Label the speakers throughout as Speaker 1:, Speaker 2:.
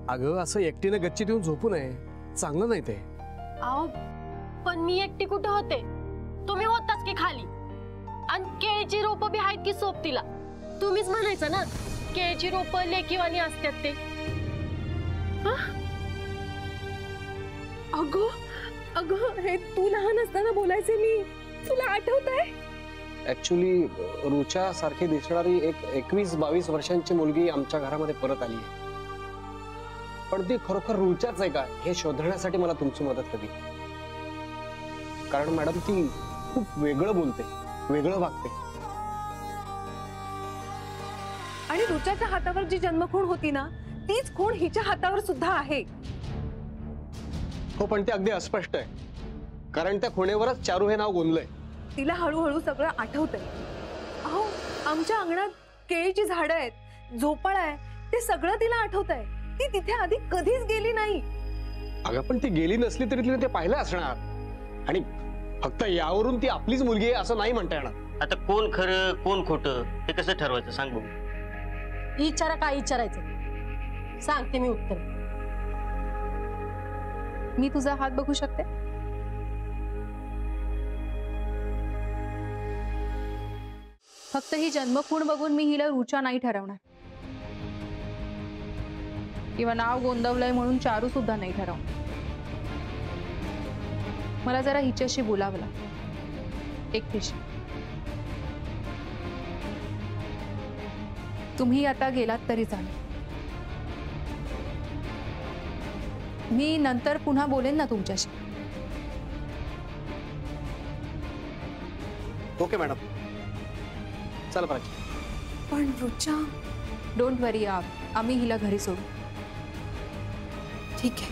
Speaker 1: अगं असं एकटीने गच्चीत येऊन झोपू नये, चांगलं नाही ते.
Speaker 2: अहो पण मी एकटी कुठे होते, तुम्ही होताच की खाली. आणि केळीची रोपं बी आहेत की सोबतीला. तुम्हीच म्हणायचं ना केळीची रोपं लेकीवानी असतात ते.
Speaker 3: अगं अगं हे तू लहान असताना बोलायचे मी, तुला आठवतंय?
Speaker 1: ऍक्च्युली रुचा सारखी दिसणारी एक 21-22 वर्षांची मुलगी आमच्या घरामध्ये परत आली आहे. पण ती खरोखर रुचाच आहे का हे शोधण्यासाठी मला तुमची मदत हवी. कारण मॅडम ती खूप वेगळं बोलते, वेगळं वागते.
Speaker 3: आणि रुचाच्या हातावर जी जन्मखूण होती ना, तीच खूण हिच्या हातावर सुद्धा आहे.
Speaker 1: हो पण ते अगदी अस्पष्ट आहे, कारण त्या खुणेवरच चारू हे नाव गोंदलंय.
Speaker 3: तिला हळूहळू सगळं आठवतंय. अहो आमच्या अंगणात केळीची झाडं आहेत, झोपाळा आहे, ते सगळं तिला आठवतंय. ती तिथे आधी कधीच गेली नाही.
Speaker 1: अगं पण ती गेली नसली तरी तिने ते पाहिलं असणार. आणि फक्त यावरून ती आपलीच मुलगी आहे असं नाही म्हणता येणार.
Speaker 4: आता कोण खरं कोण खोटं हे कसं ठरवायचं सांग बघू.
Speaker 2: विचारा काय विचारायचं सांगते मी उत्तर.
Speaker 3: मी तुझा हात बघू शकते? फक्त ही जन्मखूण बघून मी हिला रुचा नाही ठरवणार, किंवा नाव गोंदवलंय म्हणून चारू सुद्धा नाही ठरवणार. मला जरा हिच्याशी बोलावं लागतं, एकटीशी. तुम्ही आता गेलात तरी चालेल, मी नंतर पुन्हा बोलेन ना तुमच्याशी.
Speaker 1: ओके मॅडम, चला प्राची.
Speaker 3: पण रुचा, डोंट वरी, आम्ही हिला घरी सोडू.
Speaker 2: ठीक आहे.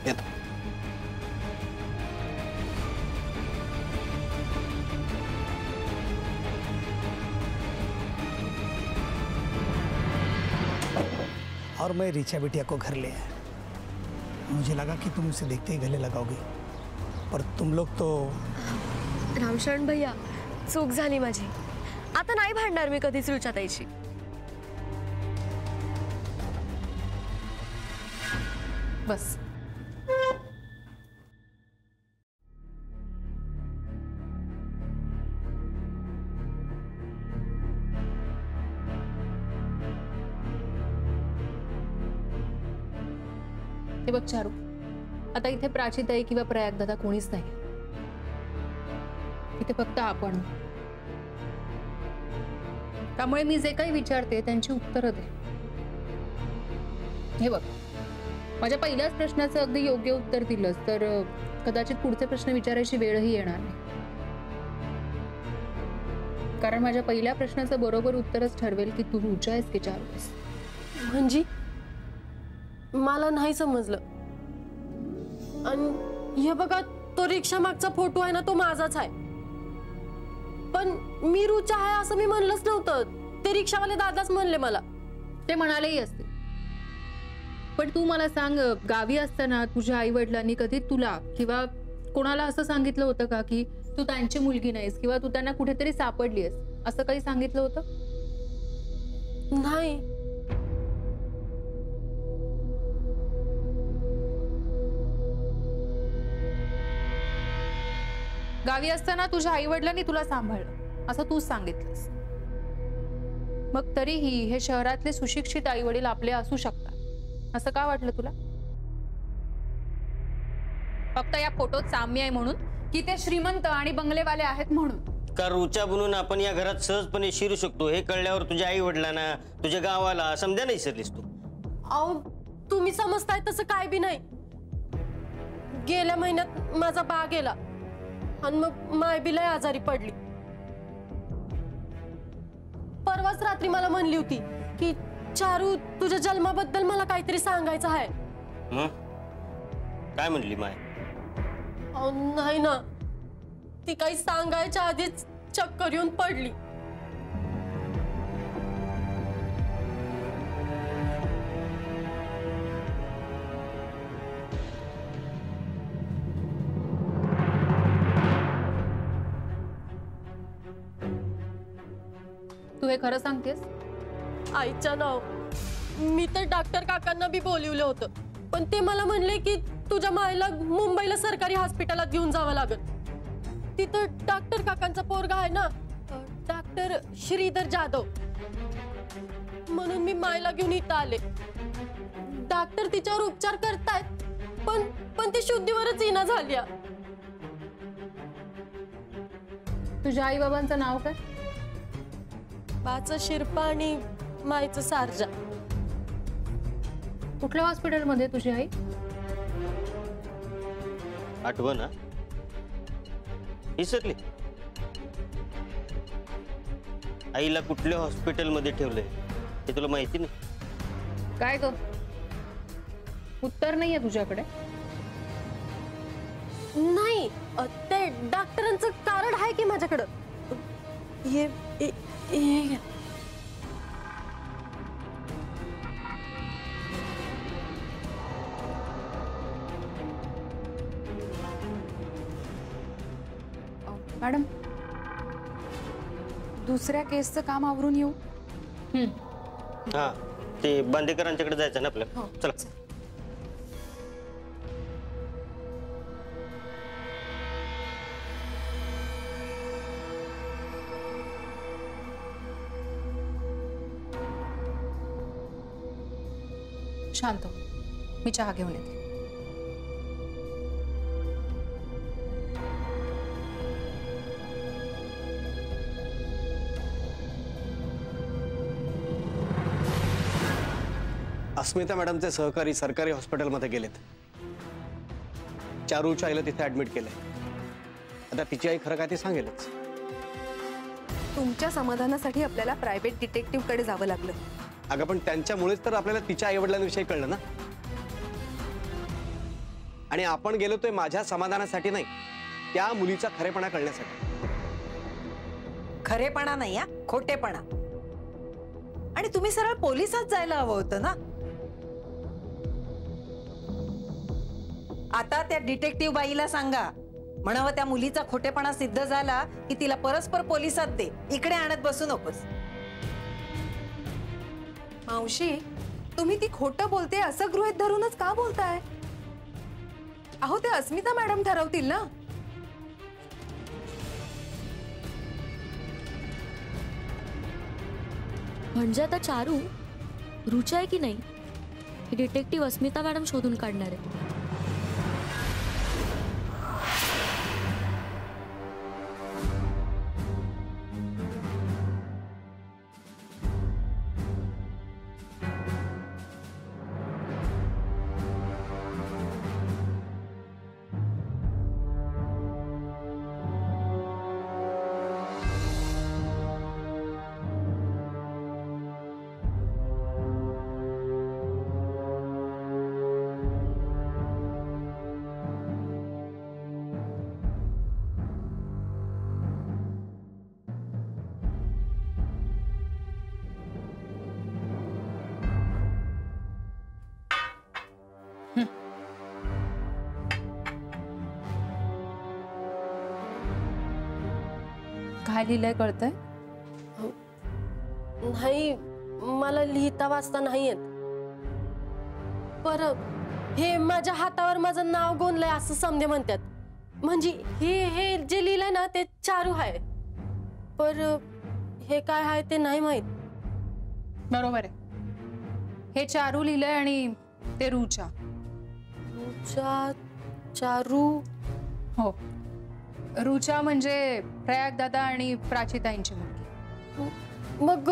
Speaker 1: येतो.
Speaker 5: और मैं ऋचा बिटिया को घर ले आया. मुझे लगा कि तुम उसे देखते ही गले लगाओगे, पर तुम लोग तो.
Speaker 6: रामशरण भैया, चूक झाली माझी. आता नाही भांडणार मी कधीच रुचाताईशी.
Speaker 3: बस. हे बघ चारू, आता इथे प्राचीताई किंवा प्रयागदादा कोणीच नाही. इथे फक्त आपण. त्यामुळे मी जे काही विचारते त्यांची उत्तरं दे. हे बघ, माझ्या पहिल्याच प्रश्नाचं अगदी योग्य उत्तर दिलंस तर कदाचित पुढचे प्रश्न विचारायची वेळही येणार नाही. कारण माझ्या पहिल्या प्रश्नाचं बरोबर उत्तरच ठरवेल की तू रुचा आहेस की चारू आहेस.
Speaker 2: म्हणजे मला नाही समजलं. आणि हे बघा, तो रिक्षा मागचा फोटो आहे ना, तो माझाच आहे. पण मी रुचा आहे असं मी म्हणलंच नव्हतं. ते रिक्षावाले दादाच म्हणले मला.
Speaker 3: ते म्हणालेही असते. पण तू मला सांग, गावी असताना तुझ्या आई वडिलांनी कधी तुला किंवा कोणाला असं सांगितलं होतं का की तू त्यांची मुलगी नाहीस किंवा तू त्यांना कुठेतरी सापडलीस, असं काही सांगितलं होतं?
Speaker 2: नाही.
Speaker 3: गावी असताना तुझ्या आई वडिलांनी तुला सांभाळलं असं तूच सांगितलंस. मग तरीही हे शहरातले सुशिक्षित आई वडील आपले असू शकतात असं का वाटलं तुला? फक्त या फोटोत साम्य आहे म्हणून की ते श्रीमंत आणि बंगलेवाले आहेत म्हणून?
Speaker 4: का रुचा बनून आपण या घरात सहजपणे शिरू शकतो हे कळल्यावर तुझ्या आई वडिलांना, तुझ्या गावाला समजा नाही विसरलीस तू?
Speaker 2: अहो तुम्ही समजताय तसं काय बी नाही. गेल्या महिन्यात माझा बा गेला आणि मग माय बी लय आजारी पडली. परवाच रात्री मला म्हणली होती की चारू, तुझ्या जन्माबद्दल मला काहीतरी सांगायचं आहे.
Speaker 4: काय म्हणली माय?
Speaker 2: नाही ना, ती काही सांगायच्या आधीच चक्कर येऊन पडली.
Speaker 3: तू हे खरं सांगतेस?
Speaker 2: आईच्या नाव मी तर डॉक्टर काकांना बी बोलवलं होतं, पण ते मला म्हणले की तुझ्या मायला मुंबईला सरकारी हॉस्पिटलात घेऊन जावं लागत. तिथं डॉक्टर काकांचा पोरगा आहे ना, डॉक्टर श्रीधर जाधव, म्हणून मी मायला घेऊन इथं आले. डॉक्टर तिच्यावर उपचार करतायत, पण ती शुद्धीवरच येणं झाली.
Speaker 3: तुझ्या आई बाबांचं नाव काय?
Speaker 2: बाचं शिरपा आणि मायचं सारजा.
Speaker 3: कुठल्या हॉस्पिटलमध्ये तुझी आई?
Speaker 4: आठवण ना विसरली. आईला कुठल्या हॉस्पिटलमध्ये ठेवलंय हे तुला माहिती नाही?
Speaker 3: काय ग, उत्तर नाहीये तुझ्याकडे?
Speaker 2: नाही, ते डॉक्टरांचं कारण आहे की माझ्याकडं. हे घ्या.
Speaker 7: मॅडम, दुसऱ्या केसचं काम आवरून येऊ?
Speaker 4: हा, ते बांदेकरांच्याकडे जायचं ना आपल्याला. चला.
Speaker 7: शांत हो, मी चहा घेऊन येते.
Speaker 1: अस्मिता मॅडमचे सहकारी सरकारी हॉस्पिटलमध्ये गेलेत. चारूच्या आईला तिथे ऍडमिट केलंय. आता तिची आई खरं काय ते सांगेलच.
Speaker 7: तुमच्या समाधानासाठी आपल्याला प्रायव्हेट डिटेक्टिव्ह कडे जावं लागलं.
Speaker 1: अगं पण त्यांच्यामुळेच तर आपल्याला तिच्या आई वडिलांविषयी कळलं ना. आणि आपण गेलो तो माझ्या समाधानासाठी नाही, त्या मुलीचा खरेपणा कळण्यासाठी.
Speaker 8: खरेपणा नाही, खोटेपणा. आणि तुम्ही सरळ पोलिसात जायला हवं होतं ना. आता त्या डिटेक्टिव्ह बाईला सांगा, म्हणावं त्या मुलीचा खोटेपणा सिद्ध झाला की तिला परस्पर पोलिसात दे, इकडे आणत बसू नकोस.
Speaker 7: मावशी, तुम्ही ती खोटं बोलते असं गृहीत धरूनच का बोलताय? अहो, ते अस्मिता मॅडम ठरवतील ना.
Speaker 6: म्हणजे आता चारू रुचा आहे की नाही, ही डिटेक्टिव्ह अस्मिता मॅडम शोधून काढणार आहे.
Speaker 7: काय लिहिलंय कळतंय?
Speaker 2: नाही, मला लिहिता वाचता नाही येत. पर हे माझ्या हातावर माझं नाव गोंदलंय असं समजे म्हणतात. म्हणजे हे जे लिहिलंय ना ते चारू आहे, पर हे काय आहे ते नाही माहित.
Speaker 7: बरोबर आहे, हे चारू लिहिलंय आणि ते रुचा.
Speaker 2: चारू?
Speaker 7: हो, रुचा म्हणजे प्रयाग दादा आणि प्राचीताईंची मुलगी.
Speaker 2: मग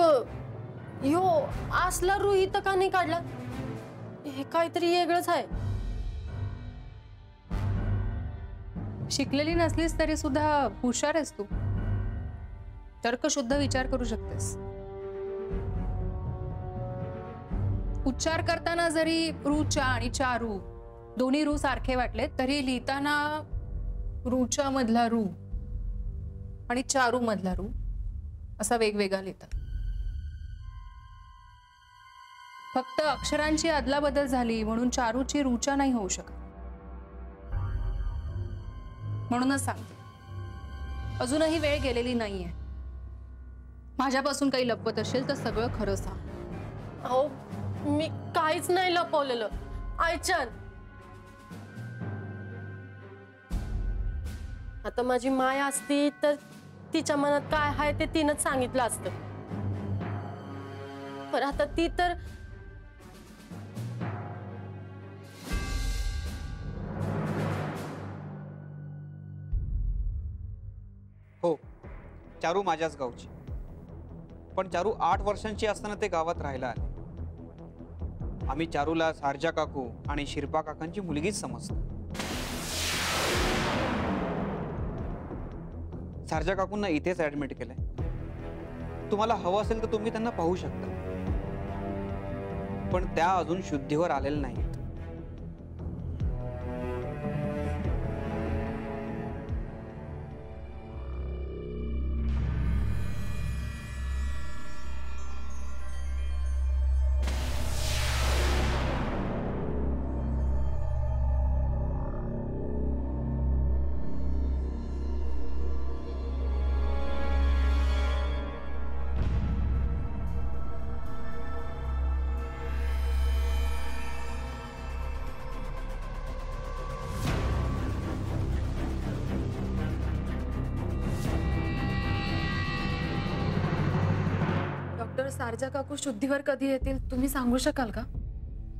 Speaker 2: यो असला रू इथं का नाही काढला? हे काहीतरी वेगळंच आहे.
Speaker 7: शिकलेली नसलीस तरी सुद्धा हुशार आहेस तू. तर्कशुद्ध विचार करू शकतेस. उच्चार करताना जरी रुचा आणि चारू दोन्ही रू सारखे वाटले, तरी लिहिताना रुचा मधला रू आणि चारू मधला रू असा वेगवेगळा लिहितात. फक्त अक्षरांची अदलाबदल झाली म्हणून चारूची रुचा नाही होऊ शकत. म्हणूनच सांगते, अजूनही वेळ गेलेली नाहीये. माझ्यापासून काही लपवत असेल तर सगळं खरं सांग.
Speaker 2: अहो मी काहीच नाही लपवलेलं. आयचन, आता माझी माय असती तर तिच्या मनात काय आहे ते तिनंच सांगितलं असतं. पण आता ती तर
Speaker 9: हो, चारू माझ्याच गावची. पण चारू 8 वर्षांची असताना ते गावात राहायला आले. आम्ही चारूला सारजा काकू आणि शिरपा काकांची मुलगीच समजतो. सारजा काकूंना इथेच ऍडमिट केलंय. तुम्हाला हवं असेल तर तुम्ही त्यांना पाहू शकता. पण त्या अजून शुद्धीवर आलेल्या नाहीत.
Speaker 3: डॉक्टर, सारजा काकू शुद्धीवर कधी येतील तुम्ही सांगू शकाल का?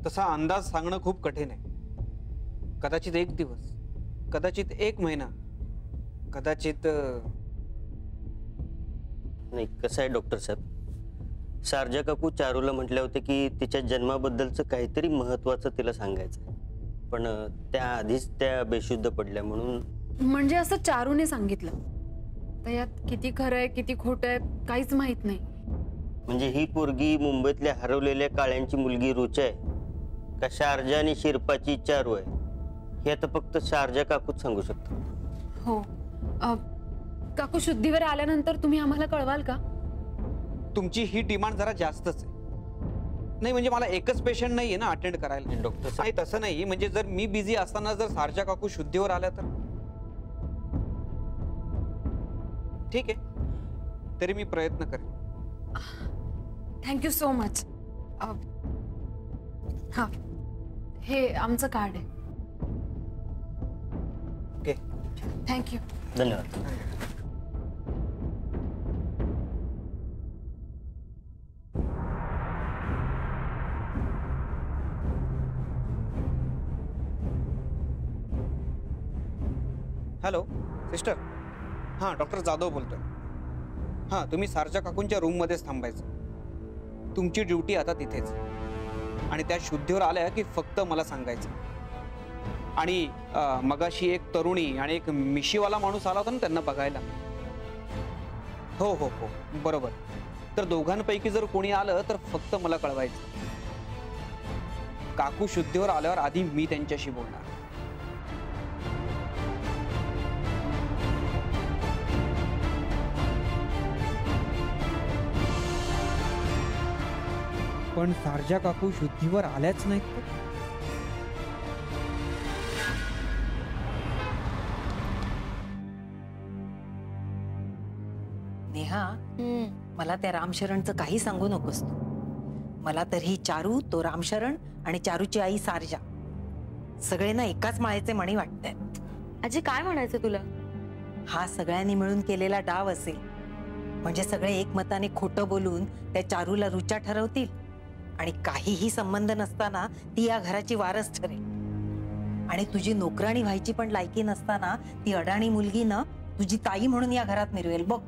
Speaker 9: तसा अंदाज सांगणं खूप कठीण आहे. कदाचित 1 दिवस, कदाचित 1 महिना, कदाचित
Speaker 4: नाही. कसं आहे डॉक्टर साहेब, सारजा काकू चारूला म्हटल्या होत्या की तिच्या जन्माबद्दलचं काहीतरी महत्वाचं तिला सांगायचं आहे. पण त्याआधीच त्या बेशुद्ध पडल्या म्हणून.
Speaker 3: म्हणजे असं चारूने सांगितलं तर यात किती खरं आहे किती खोटं आहे काहीच माहित नाही.
Speaker 4: म्हणजे ही पोरगी मुंबईतल्या हरवलेल्या काळ्यांची मुलगी रुचा आहे का शारजा आणि शिरपाची चारू आहे हे आता फक्त शारजा काकूच सांगू शकतात.
Speaker 3: हो, काकू शुद्धीवर आल्यानंतर तुम्ही आम्हाला कळवाल का?
Speaker 9: तुमची ही डिमांड जरा जास्तच आहे. नाही म्हणजे मला एकच पेशंट नाहीये ना अटेंड करायला.
Speaker 4: डॉक्टर
Speaker 9: नाही तसं नाही. म्हणजे जर मी बिझी असताना जर सारजा काकू शुद्धीवर आल्या तर ठीक आहे, तरी मी प्रयत्न करेन.
Speaker 3: Thank you so much. हा, हे आमचं कार्ड आहे.
Speaker 9: Okay,
Speaker 3: thank you.
Speaker 4: धन्यवाद.
Speaker 9: Hello sister. हां, डॉक्टर जाधव बोलतोय. हां, तुम्ही सारजा काकूंच्या रूममध्येच थांबायचं. तुमची ड्युटी आता तिथेच. आणि त्या शुद्धीवर आल्या की फक्त मला सांगायचं. आणि मगाशी एक तरुणी आणि एक मिशीवाला माणूस आला होता ना त्यांना बघायला. हो हो हो, बरोबर. तर दोघांपैकी जर कोणी आलं तर फक्त मला कळवायचं. काकू शुद्धीवर आल्यावर आधी मी त्यांच्याशी बोलणार. पण सारजा काकू शुद्धीवर आल्याच नाहीत तर?
Speaker 8: नेहा, मला त्या रामशरणचं काही सांगू नकोस तू. मला तर ही चारू, तो रामशरण आणि चारूची आई सारजा सगळे ना एकाच माळेचे मणी वाटतायत.
Speaker 6: आजी काय म्हणायचं तुला?
Speaker 8: हा सगळ्यांनी मिळून केलेला डाव असेल. म्हणजे सगळे एकमताने खोटं बोलून त्या चारूला रुचा ठरवतील आणि काहीही संबंध नसताना ती या घराची वारस ठरेल. आणि तुझी नोकराणी व्हायची पण लायकी नसताना ती अडाणी मुलगी ना तुझी ताई म्हणून या घरात मिरवेल. बघ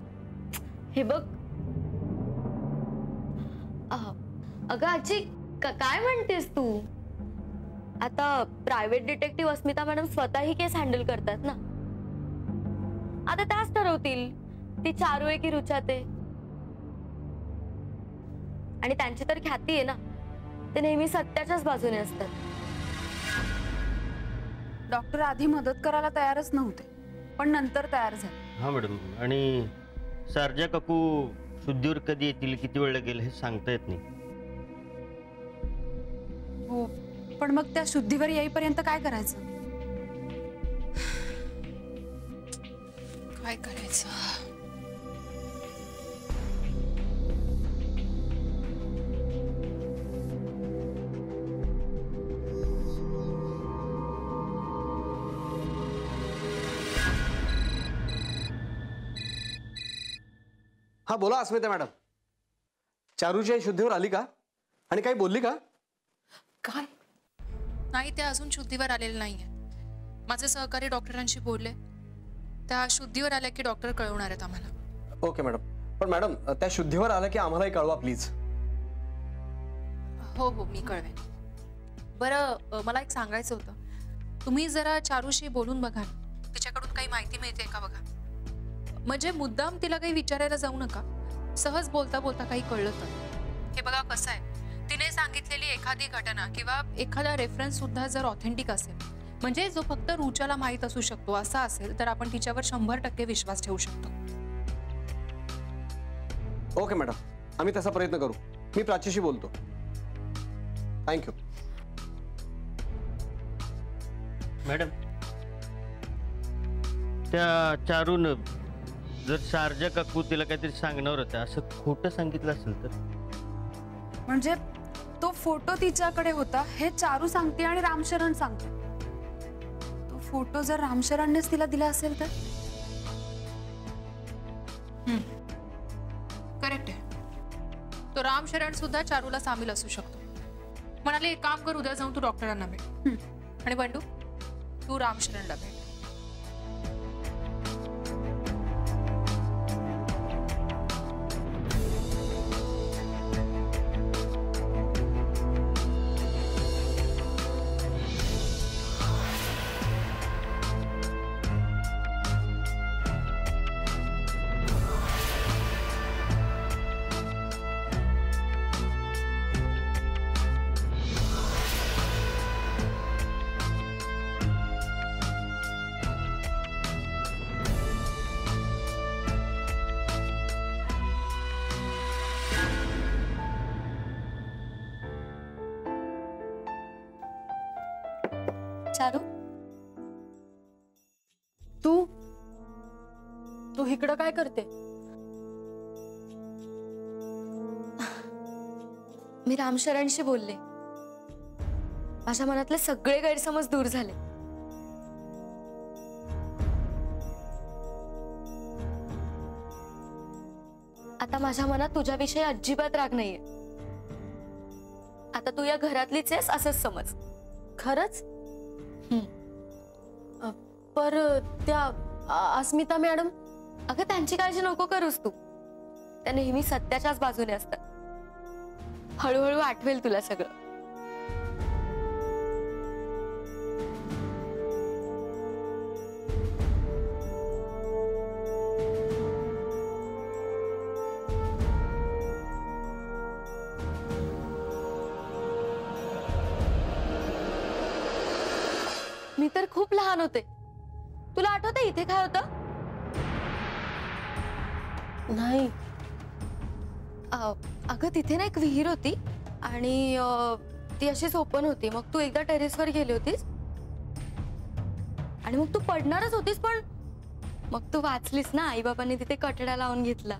Speaker 6: हे बघ, अगं आजी काय म्हणतेस तू? आता प्रायव्हेट डिटेक्टिव्ह अस्मिता मॅडम स्वतः ही केस हँडल करतात ना. आता त्याच ठरवतील ती चारू आहे की रुचा ते. आणि त्यांची तर ख्याती आहे ना, ते नेहमी सत्याच्याच बाजूने असतात.
Speaker 3: डॉक्टर आधी मदत करायला तयारच नव्हते पण नंतर तयार झाले.
Speaker 4: हा मॅडम. आणि सारजा काकू शुद्धीवर कधी येतील किती वेळ लागेल हे सांगता येत नाही.
Speaker 3: हो, पण मग त्या शुद्धीवर येईपर्यंत काय करायचं? काय करायचं?
Speaker 1: हा बोला अस्मिता मॅडम. चारूची आई शुद्धीवर आली का आणि काही बोलली का?
Speaker 7: काय नाही, ते अजून शुद्धीवर आलेले नाहीये. माझे सहकारी डॉक्टरांशी बोलले, त्या शुद्धीवर आल्या की डॉक्टर कळवणार आहेत आम्हाला.
Speaker 1: Okay madam. पण मॅडम त्या शुद्धीवर आल्या की आम्हालाही कळवा प्लीज.
Speaker 7: हो हो, मी कळवेन. बरं, मला एक सांगायचं होतं. तुम्ही जरा चारूशी बोलून बघा, तिच्याकडून काही माहिती मिळते का बघा. म्हणजे मुद्दाम तिला काही विचारायला जाऊ नका, सहज बोलता बोलता काही कळलं तर. हे बघा कसं आहे, तिने सांगितलेली एखादी घटना किंवा एखादा रेफरन्स सुद्धा जर ऑथेंटिक असेल, म्हणजे जो फक्त रुचाला माहीत असू शकतो असा असेल, तर आपण तिच्यावर 100% विश्वास ठेवू शकतो.
Speaker 1: ओके मॅडम, आम्ही तसा प्रयत्न करू. मी प्राचीशी बोलतो. थँक्यू.
Speaker 4: मॅडम, त्या चारून जर शारजा काकू तिला काहीतरी सांगणार होत्या असं खोटं सांगितलं असेल तर?
Speaker 10: म्हणजे तो फोटो तिच्याकडे होता हे चारू सांगते आणि रामशरण सांगते. तो फोटो जर रामशरणनेच तिला दिला असेल तर?
Speaker 7: करेक्ट आहे. तो रामशरण सुद्धा चारूला सामील असू शकतो. म्हणाले एक काम कर, उद्या जाऊन तू डॉक्टरांना भेट आणि बंडू तू रामशरणला भेट.
Speaker 6: चारू,
Speaker 2: तू इकडं काय करते?
Speaker 6: मी रामशरणशी बोलले. माझ्या मनातले सगळे गैरसमज दूर झाले. आता माझ्या मनात तुझ्याविषयी अजिबात राग नाहीये. आता तू या घरातलीच आहेस असंच समज.
Speaker 2: खरंच? पर त्या अस्मिता मॅडम?
Speaker 6: अगं त्यांची काळजी नको करूस तू. त्या नेहमी सत्याच्याच बाजूने असतात. हळूहळू आठवेल तुला सगळं. मी तर खूप लहान होते. तुला आठवतं इथे काय होतं?
Speaker 2: नाही.
Speaker 6: अगं तिथे ना एक विहीर होती आणि ती अशीच ओपन होती. मग तू एकदा टेरेसवर गेली होतीस आणि मग तू पडणारच होतीस, पण मग तू वाचलीस ना. आई बाबांनी तिथे कठडा लावून घेतला.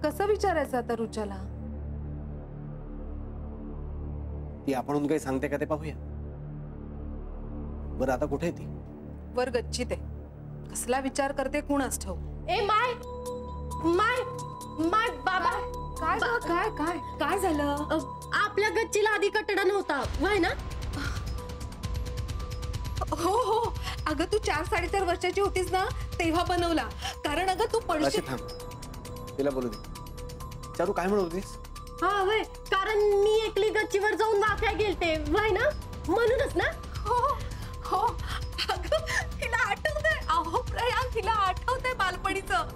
Speaker 10: कसं विचारायचं आता रुचाला?
Speaker 1: ती आपणहून काही सांगते का ते पाहूया. बरं आता कुठे आहे ती?
Speaker 10: वर गच्चीत आहे. कसला विचार करते कुणाच ठाऊ.
Speaker 2: ए माय माय माय बाबा,
Speaker 10: काय काय काय काय झालं?
Speaker 2: आपल्या गच्चीला आधी कटडा नव्हता व्हाय ना?
Speaker 10: हो हो, अगं तू 4-4.5 वर्षाची होतीस ना तेव्हा बनवला. कारण अगं तू
Speaker 1: अशी थांब, तिला बोलू दे. चारू काय म्हणत होतीस?
Speaker 2: हा वय, कारण मी एकली गच्चीवर जाऊन वाफ्या गेलते व्हाय ना, म्हणूनच ना.
Speaker 10: हो हो, अगं तिला आठवतंय. अहो प्रयाग, तिला आठवतंय बालपणीचं.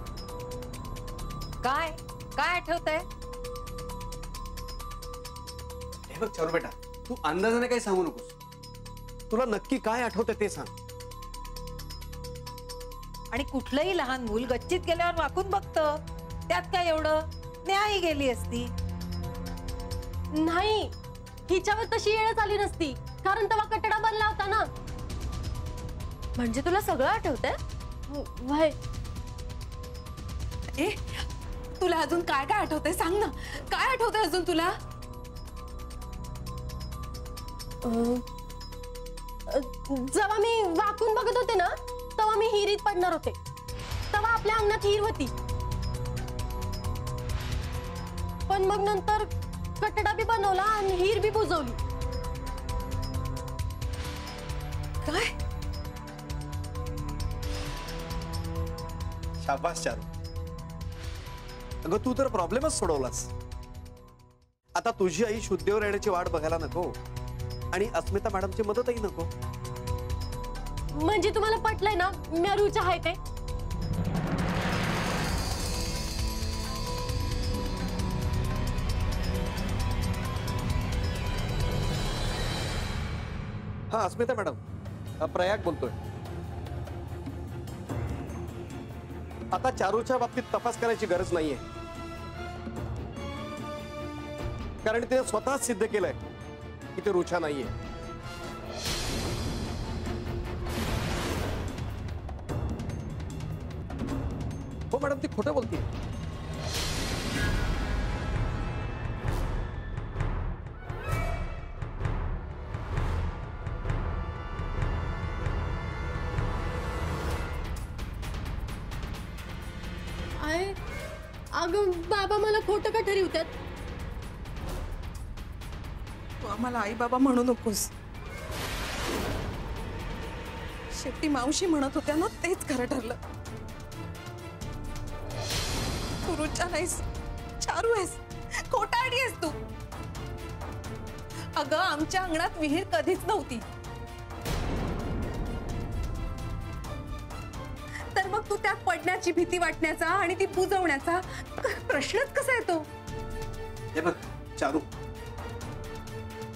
Speaker 8: काय काय आठवतंय?
Speaker 1: बघ चारू बेटा, तू अंदाजाने काही सांगू नकोस. तुला नक्की काय आठवतं ते सांग.
Speaker 8: आणि कुठलंही लहान मूल गच्चीत गेल्यावर वाकून बघतं, त्यात काय एवढं? नेहाही गेली असती.
Speaker 2: नाही, हिच्यावर तशी येळच आली नसती, कारण तेव्हा कटडा बनला होता ना.
Speaker 6: म्हणजे तुला सगळं आठवतंय?
Speaker 2: वय
Speaker 10: ए तुला अजून काय काय आठवतंय सांग ना, काय आठवतंय अजून तुला?
Speaker 2: जेव्हा मी वाकून बघत होते ना, तेव्हा मी हिरीत पडणार होते. तेव्हा आपल्या अंगणात हिर होती, पण मग नंतर कटडा बी बनवला आणि हिर बी बुजवली.
Speaker 10: काय?
Speaker 1: शाबास चारू. अगं तू तर प्रॉब्लेमच सोडवलास. आता तुझी आई शुद्धीवर येण्याची वाट बघायला नको आणि अस्मिता मॅडमची मदतही नको.
Speaker 2: म्हणजे तुम्हाला पटलंय ना मी रुचा आहे ते?
Speaker 1: हा अस्मिता मॅडम, प्रयाग बोलतोय. आता चारूच्या बाबतीत तपास करायची गरज नाहीये, कारण तिने स्वतःच सिद्ध केलंय की ते रुचा नाहीये. हो मॅडम, ती खोटं बोलते.
Speaker 2: अगं बाबा मला खोटं का ठरवतात?
Speaker 10: तू आम्हाला आई बाबा म्हणू नकोस. शेवटी मावशी म्हणत होत्या ना, तेच खरं ठरलं. तू रुचा नाहीस, चारू आहेस, खोटारडी आहेस तू. अगं आमच्या अंगणात विहीर कधीच नव्हती, तर मग तू त्यात पडण्याची भीती वाटण्याचा आणि ती बुजवण्याचा प्रश्नच कसा येतो?
Speaker 1: हे बघ चारू,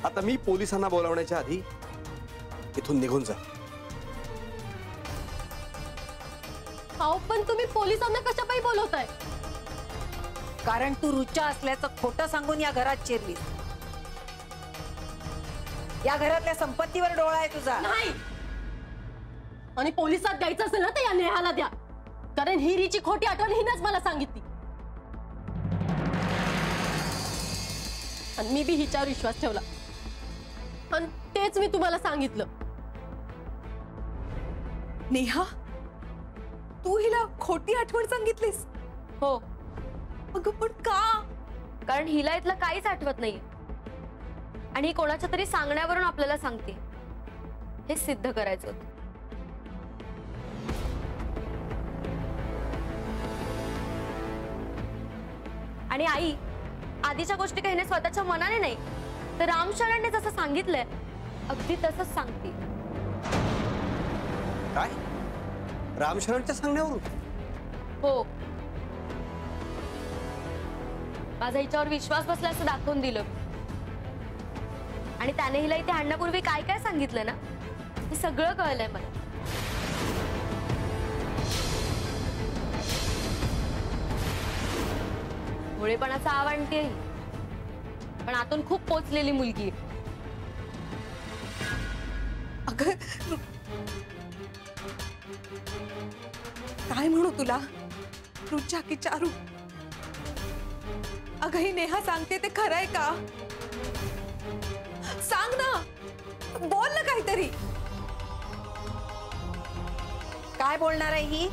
Speaker 1: आता मी पोलिसांना बोलावण्याच्या आधी इथून निघून जा.
Speaker 2: अहो पण तुम्ही पोलिसांना कशापायी बोलवताय?
Speaker 8: कारण तू रुचा असल्याचं खोटं सांगून या घरात शिरली. या घरातल्या संपत्तीवर डोळा आहे तुझा.
Speaker 2: नाही, आणि पोलिसात द्यायचं असेल ना तर या नेहाला द्या, कारण हिरीची खोटी आठवण हिनच मला सांगितली आणि मी बी हिच्यावर विश्वास ठेवला आणि तेच मी तुम्हाला सांगितलं.
Speaker 10: नेहा, तू हिला खोटी आठवण सांगितलीस?
Speaker 6: हो,
Speaker 10: अगं पण का?
Speaker 6: कारण हिला इथलं काहीच आठवत नाही आणि कोणाच्या तरी सांगण्यावरून आपल्याला सांगते. हे सिद्ध करायचं होतं. आणि आई, आधीच्या गोष्टी काही स्वतःच्या मनाने नाही, तर रामशरणने जसं सांगितलंय अगदी तसंच सांगते.
Speaker 1: काय? रामशरणच्या सांगण्यावरून?
Speaker 6: हो, माझा हिच्यावर विश्वास बसला असं दाखवून दिलं. आणि त्याने हिला इथे आणण्यापूर्वी काय काय सांगितलं ना, हे सगळं कळलंय मला. भोळेपणाचा आव आणते, पण आतून खूप पोचलेली मुलगी.
Speaker 10: अगं काय म्हणू तुला, रुचा की चारू? अगं ही नेहा सांगते ते खरंय का? सांग ना, बोल ना काहीतरी.
Speaker 8: काय बोलणार आहे ही?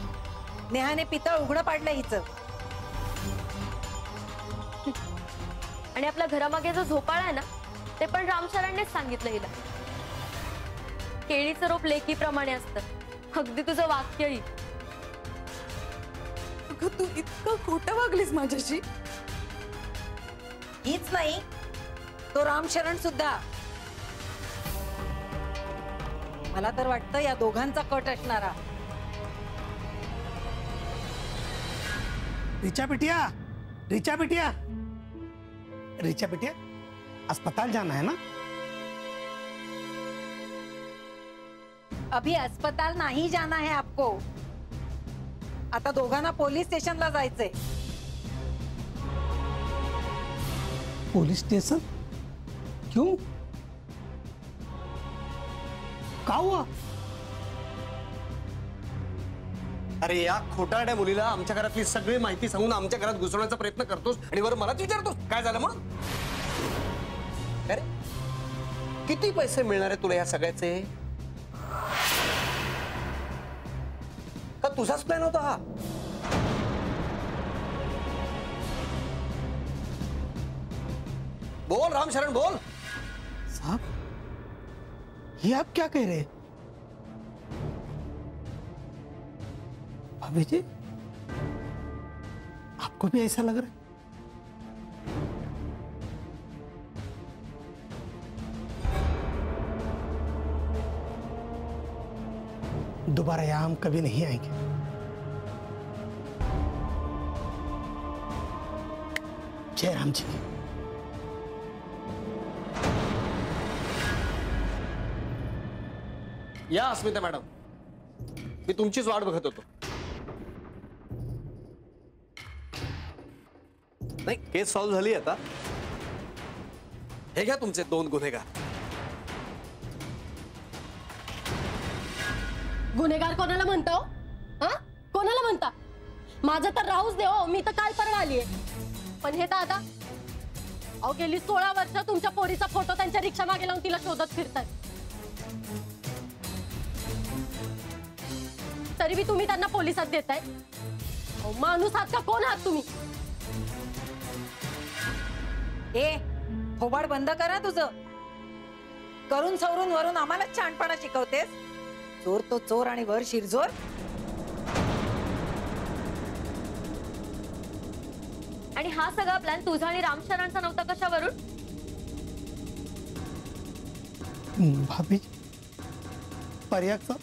Speaker 8: नेहाने पितळ उघडं पाडलं हिचं.
Speaker 6: आणि आपल्या घरामागे जो झोपाळा आहे ना, ते पण रामशरणनेच सांगितलं हिला. केळीचं रोप लेकीप्रमाणे असतं, अगदी तुझं वाक्यही.
Speaker 10: अगं तू इतकं खोटं वागलीस माझ्याशी.
Speaker 8: हीच नाही, तो रामशरण सुद्धा. मला तर वाटतं या दोघांचा कट असणारा.
Speaker 5: रिचा बिटिया, रिचा बिटिया, रिचा बिटिया, अस्पताल जाना है ना?
Speaker 8: अभी अस्पताल नहीं जाना है आपको. आता दोघांना पोलीस स्टेशनला जायचंय.
Speaker 5: Police station? क्यों? का हुआ?
Speaker 1: अरे या खोटारड्या मुलीला आमच्या घरातली सगळी माहिती सांगून आमच्या घरात घुसवण्याचा प्रयत्न करतोस आणि वर मलाच विचारतोस काय झालं म्हणून? अरे किती पैसे मिळणार आहे तुला या सगळ्याचे? का तुझाच प्लॅन होता हा? बोल रामशरण बोल.
Speaker 5: साहब, ये आप क्या कह रहे हैं? भाभी जी, आपको भी ऐसा लग रहा है? दोबारा यहां हम कभी नहीं आएंगे. जय राम जी की.
Speaker 1: या अस्मिता मॅडम, मी तुमचीच वाट बघत होतो. नाही केस सॉल्व्ह झाली आता. हे घ्या तुमचे 2 गुन्हेगार.
Speaker 2: गुन्हेगार कोणाला म्हणतो? हा, कोणाला म्हणता? माझं तर राहूच दे हो, मी तर काल परवा आलीये. पण हे दादा, अहो गेली 16 वर्ष तुमच्या पोरीचा फोटो त्यांच्या रिक्षा मागे लावून तिला शोधत फिरताय. तरी भी तुम्ही त्यांना पोलिसात देताय. अहो माणूस आहात का कोण आहात तुम्ही?
Speaker 8: ए, थोबाड बंद करा तुझं. करून सवरून वरून आम्हाला छानपणा शिकवतेस. चोर तो चोर आणि वर शिरजोर.
Speaker 6: आणि हा सगळा प्लॅन तुझा आणि रामशरणचा नव्हता कशावरून?
Speaker 5: भाभी जी, परियाक साहब,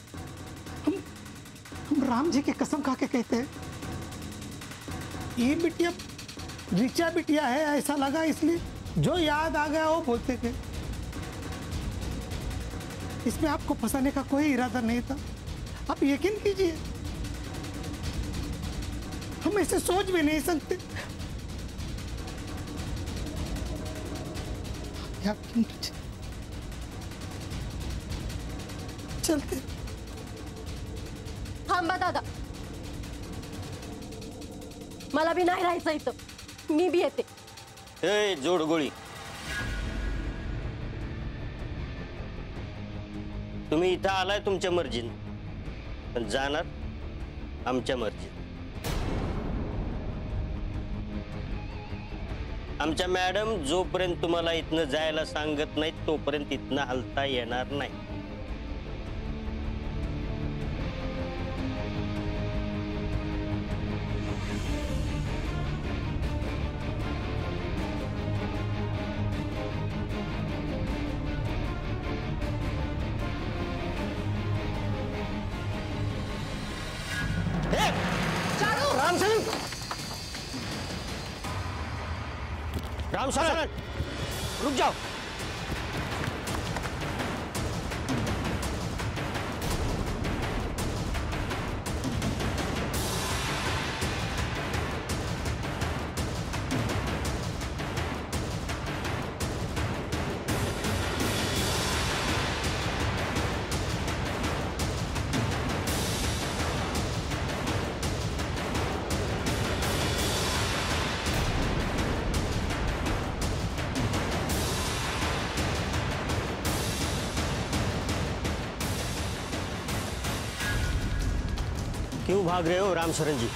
Speaker 5: हम राम जी की कसम खा के कहते हैं, ये बिटिया ऋचा बिटिया है ऐसा लगा, इसलिए जो याद आ गया वो बोलते थे. इसमें आपको फंसाने का कोई इरादा नहीं था. आप यकीन कीजिए, हम ऐसे सोच भी नहीं सकते. यकीन कीजिए. चलते.
Speaker 2: थांबा दादा, मला बी नाही राहायचं इथं. मी बी येते.
Speaker 4: ए जोड गोळी. तुम्ही इथं आलाय तुमच्या मर्जीने, पण जाणार आमच्या मर्जीने. आमच्या मॅडम जोपर्यंत तुम्हाला इथनं जायला सांगत नाहीत तोपर्यंत इथनं हलता येणार नाही. रामशरण, रुक जाओ. क्यों भाग रहे हो रामशरण जी?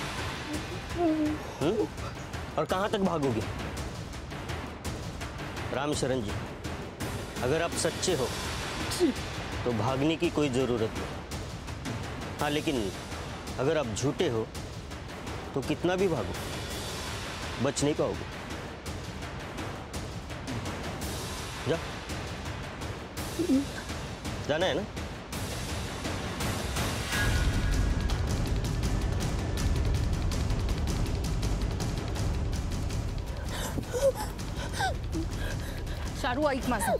Speaker 4: और कहां तक भागोगे? रामशरण जी, अगर आप सच्चे हो तो भागने की कोई जरूरत नहीं. हाँ, लेकिन अगर आप झूठे हो तो कितना भी भागो बच नहीं पाओगे. जा, जाना है ना?
Speaker 7: चारू ऐक माझं.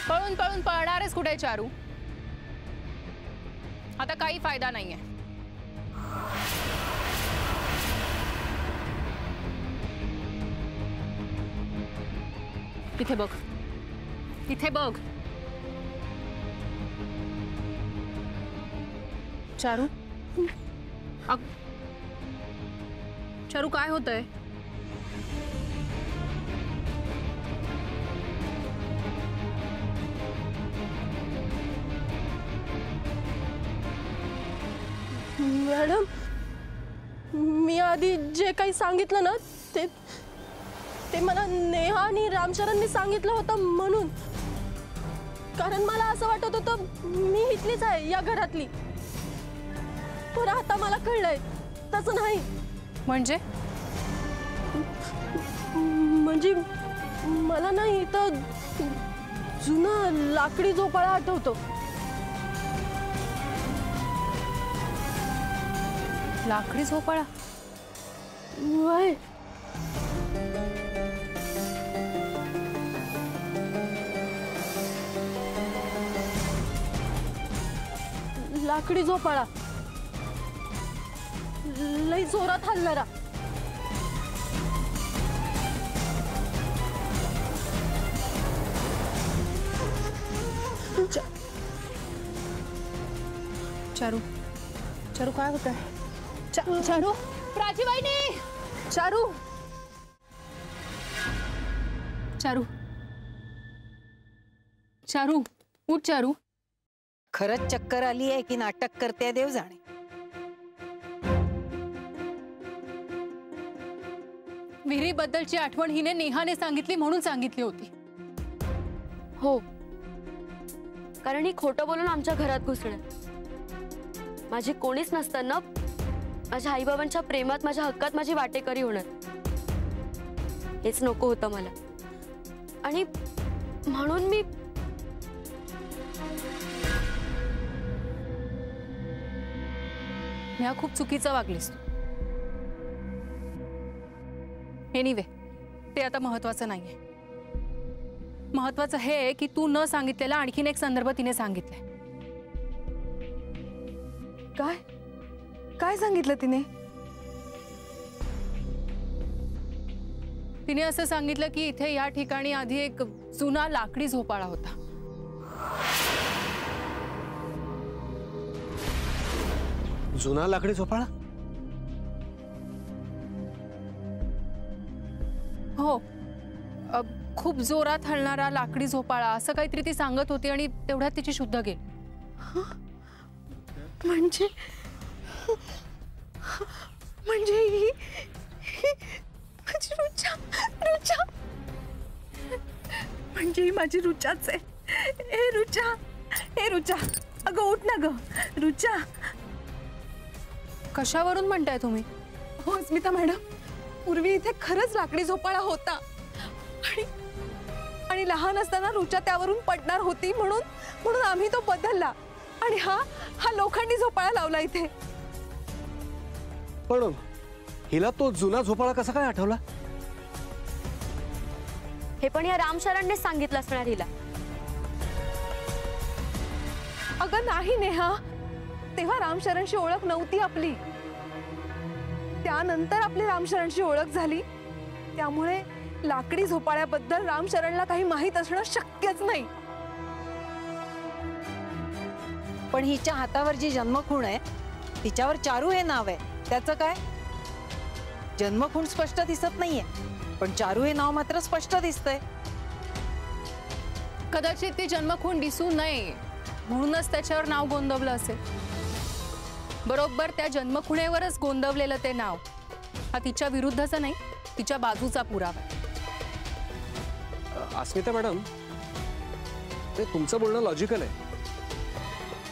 Speaker 7: पळून पळून पळणारच कुठे चारू? आता काही फायदा नाहीये. इथे बघ, इथे बघ. चारू, चारू काय होतंय?
Speaker 2: मॅडम, मी आधी जे काही सांगितलं ना ते ते मला नेहा आणि रामशरणने सांगितलं होतं म्हणून. कारण मला असं वाटत होतं मी इथलीच आहे या घरातली. पण आता मला कळलंय तसं नाही.
Speaker 7: म्हणजे
Speaker 2: म्हणजे मला नाही इथं जुना लाकडी झोपाळा आठवतो.
Speaker 7: लाकडी झोपाळा?
Speaker 2: वय लाकडी झोपाळा लई जोरात हलणारा.
Speaker 7: चारू, चारू काय होत आहे? चारू, प्राचीबाईनी, चारू, चारू, चारू, उठ चारू.
Speaker 8: खरंच चक्कर आली आहे की नाटक करते देव जाणे.
Speaker 7: विहिरीबद्दलची आठवण हिने नेहाने सांगितली म्हणून सांगितली होती.
Speaker 6: हो, कारण ही खोटं बोलून आमच्या घरात घुसणार. माझी कोणीच नसताना माझ्या आईबाबांच्या प्रेमात, माझ्या हक्कात माझी वाटेकरी होणार. हेच नको होतं मला. आणि म्हणून मी
Speaker 7: नेहा खूप चुकीचं वागलीस तू. एनिवे, ते आता महत्वाचं नाहीये. महत्वाचं हे आहे की तू न सांगितलेला आणखीन एक संदर्भ तिने सांगितलाय.
Speaker 10: काय काय सांगितलं तिने?
Speaker 7: तिने असं सांगितलं की इथे या ठिकाणी आधी एक जुना लाकडी झोपाळा होता.
Speaker 1: जुना लाकडी झोपाळा?
Speaker 7: हो, खूप जोरात हलणारा लाकडी झोपाळा असं काहीतरी ती सांगत होती आणि तेवढ्यात तिची शुद्ध गेली.
Speaker 10: म्हणजे म्हणजे ही माझी रुचा, रुचा म्हणजे ही माझी रुचाच आहे. ए रुचा, ए रुचा, अगं उठ ना ग रुचा.
Speaker 7: कशावरून म्हणताय तुम्ही?
Speaker 10: हो स्मिता मॅडम, पूर्वी इथे खरंच लाकडी झोपाळा होता आणि लहान असताना रुचा त्यावरून पडणार होती म्हणून आम्ही तो बदलला आणि हा लोखंडी झोपाळा लावला इथे.
Speaker 1: पण हिला तो जुना झोपाळा कसा काय आठवला?
Speaker 6: हे पण या रामशरणने सांगितलं असणार हिला.
Speaker 10: अगं नाही नेहा, तेव्हा रामशरणशी ओळख नव्हती आपली. त्यानंतर आपली रामशरणशी ओळख झाली. त्यामुळे लाकडी झोपाळ्याबद्दल रामशरणला काही माहित असणं शक्यच नाही.
Speaker 8: पण हिच्या हातावर जी जन्मखूण आहे तिच्यावर चारू हे नाव आहे. त्याचं काय? जन्मखूण स्पष्ट दिसत नाहीये, पण चारू हे नाव मात्र स्पष्ट दिसतंय.
Speaker 7: कदाचित ती जन्मखूण दिसू नये म्हणूनच त्याच्यावर नाव गोंदवलं असेल. बरोबर त्या जन्मखुणेवरच गोंदवलेलं ते नाव हा तिच्या विरुद्धचा नाही, तिच्या बाजूचा पुरावा.
Speaker 1: अस्मिता मॅडम, ते तुमचं बोलणं लॉजिकल आहे.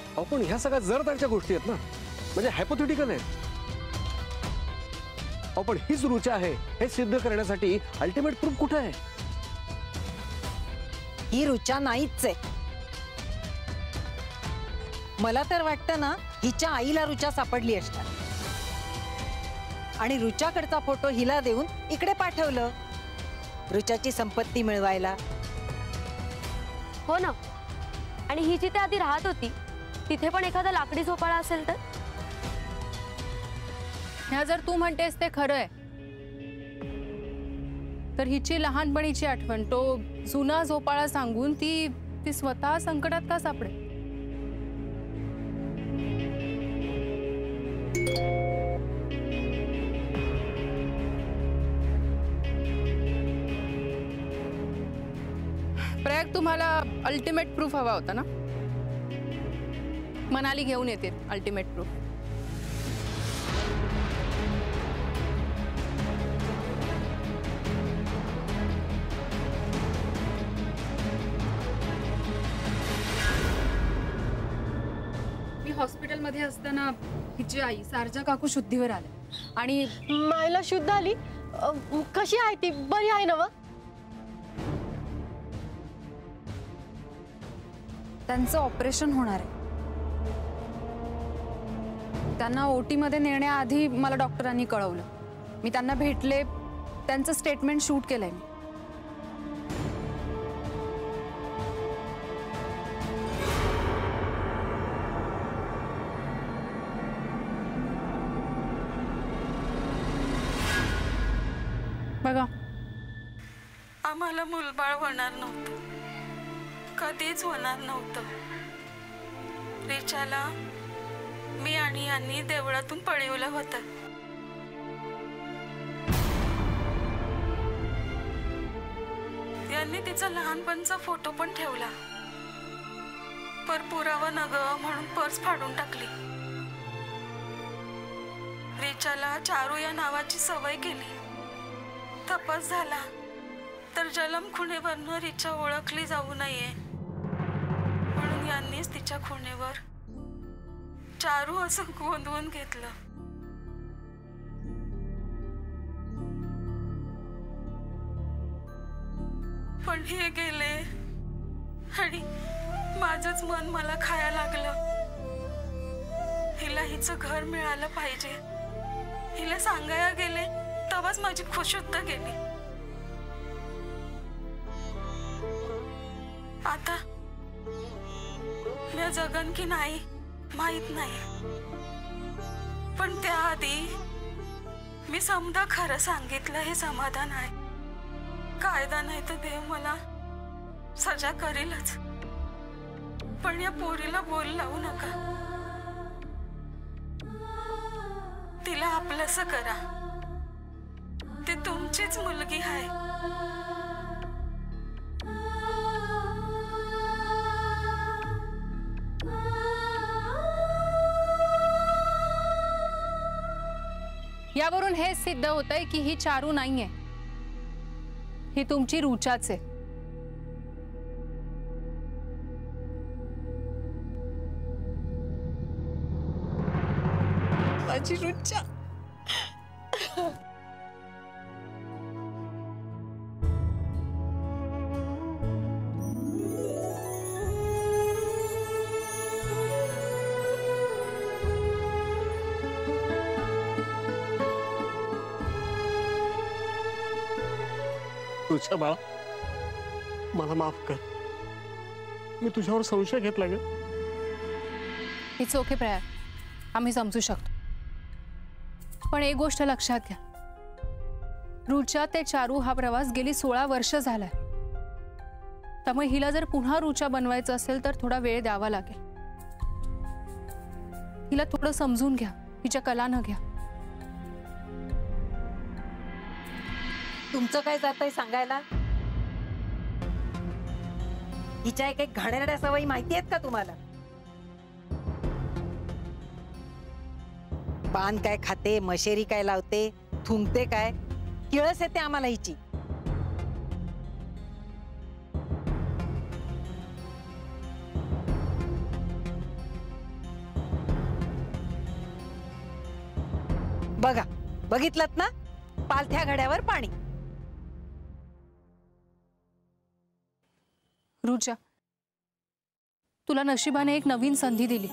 Speaker 1: अहो पण ह्या सगळ्या जरदारच्या गोष्टी आहेत ना, म्हणजे हायपोथेटिकल आहेत. अहो पण हीच रुचा आहे हे सिद्ध करण्यासाठी अल्टिमेट प्रूफ कुठे आहे?
Speaker 8: ही रुचा नाहीच आहे. मला तर वाटतं ना हिच्या आईला रुचा सापडली असणार. आणि रुचाकडचा फोटो हिला देऊन इकडे पाठवलं रुचाची संपत्ती मिळवायला.
Speaker 6: हो ना. आणि ही जिथे आधी राहत होती तिथे पण एखादा लाकडी झोपाळा असेल तर?
Speaker 7: ह्या जर तू म्हणतेस ते खरं आहे तर हिची लहानपणीची आठवण, तो जुना झोपाळा सांगून ती स्वतः संकटात का सापडे? प्रयाग, तुम्हाला अल्टिमेट प्रूफ हवा होता ना? मनाली घेऊन येते अल्टिमेट प्रूफ.
Speaker 10: मी हॉस्पिटलमध्ये असताना हिची आई सारजा काकू शुद्धीवर आले आणि
Speaker 2: मायला शुद्ध आली? कशी आहे ती? बरी आहे ना व?
Speaker 10: त्यांचं ऑपरेशन होणार आहे. त्यांना ओटी मध्ये नेण्याआधी मला डॉक्टरांनी कळवलं. मी त्यांना भेटले, त्यांचं स्टेटमेंट शूट केलंय मी.
Speaker 7: बघा,
Speaker 11: आम्हाला मुलबाळ होणार नव्हतं, कधीच होणार नव्हतं. रिचाला मी आणि यांनी देवळातून पळवलं होतं. यांनी तिचा लहानपणचा फोटो पण ठेवला, पर पुरावा न ग म्हणून पर्स फाडून टाकली. रिचाला चारू या नावाची सवय केली. तपास झाला तर जलम खुणेवरनं रिचा ओळखली जाऊ नये म्हणून यांनीच तिच्या खुणेवर चारू असं गोंधवून घेतलं. पण हे गेले आणि माझंच मन मला खाया लागलं. हिला हिचं घर मिळालं पाहिजे, हिला सांगाया गेले तेव्हाच माझी खुशुद्ध गेली. आता मी जगन की नाही माहित नाही, पण त्याआधी मी समजा खरं सांगितलं हे समाधान आहे. कायदा नाही तर देव मला सजा करेलच, पण या पोरीला बोल लावू नका. तिला आपलंसं करा, ती तुमचीच मुलगी आहे.
Speaker 7: यावरून हे सिद्ध होतंय की ही चारू नाहीये, ही तुमची रुचाच आहे.
Speaker 11: माझी रुचा.
Speaker 1: रुचा बाळा, मला माफ कर, मी तुझ्यावर संशय घेतला ग.
Speaker 7: इट्स ओके प्रयाग, आम्ही समजू शकतो. पण एक गोष्ट लक्षात घ्या, रुचा ते चारू हा प्रवास गेली 16 वर्ष झालाय. त्यामुळे हिला जर पुन्हा रुचा बनवायचं असेल तर थोडा वेळ द्यावा लागेल. हिला थोडं समजून घ्या, हिच्या कलानं घ्या.
Speaker 8: तुमचं काय जातंय सांगायला? हिच्या एक एक घाणेरड्या सवयी माहिती आहेत का तुम्हाला? पान काय खाते, मशेरी काय लावते, थुंकते काय, किळस येते आम्हाला हिची. बघा, बघितलत ना, पालथ्या घड्यावर पाणी.
Speaker 7: रुचा, तुला नशिबाने एक नवीन संधी दिली,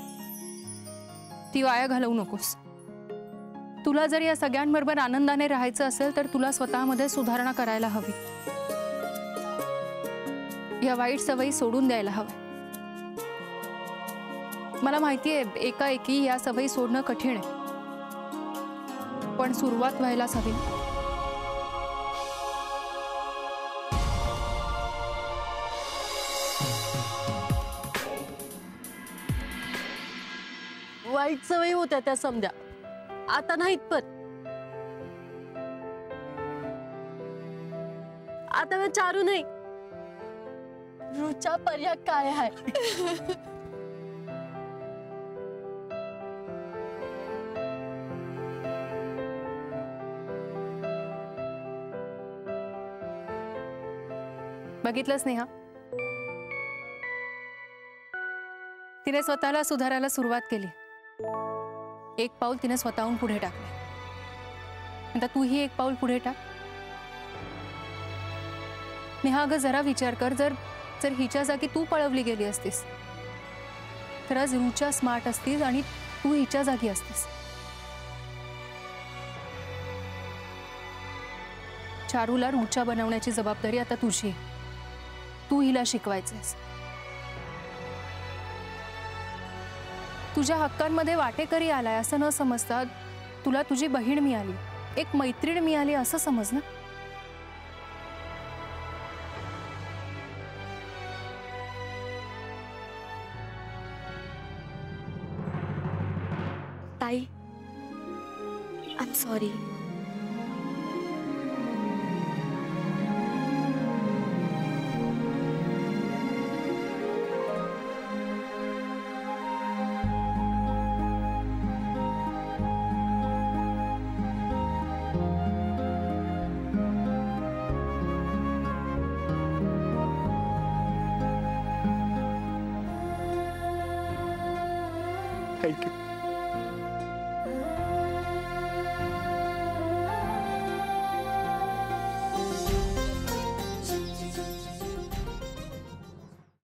Speaker 7: ती वाया घालवू नकोस. तुला जर या सगळ्यांबरोबर आनंदाने राहायचं असेल तर तुला स्वतःमध्ये सुधारणा करायला हवी. या वाईट सवयी सोडून द्यायला हवं. मला माहितीये एकाएकी या सवयी सोडणं कठीण आहे, पण सुरुवात व्हायलाच हवी.
Speaker 2: वाईट सवयी होत्या त्या समजा, आता नाहीत. पण आता मी चारू नाही, रुचा पर्याय काय आहे?
Speaker 7: बघितलं स्नेहा, तिने स्वतःला सुधारायला सुरुवात केली. एक पाऊल तिने स्वतःहून पुढे टाकले. आता तूही एक पाऊल पुढे टाक. नेहा, अगं जरा विचार कर, जर जर हिच्या जागी तू पळवली गेली असतीस तर आज रुचा स्मार्ट असतीस आणि तू हिच्या जागी असतीस. चारूला रुचा बनवण्याची जबाबदारी आता तुझी आहे. तू हिला शिकवायचंस. तुझ्या हक्कांमध्ये वाटेकरी आलाय असं न समजता तुला तुझी बहीण मिळाली, एक मैत्रीण मिळाली असं समज ना.
Speaker 6: ताई, आय एम सॉरी.
Speaker 9: थँक्यू.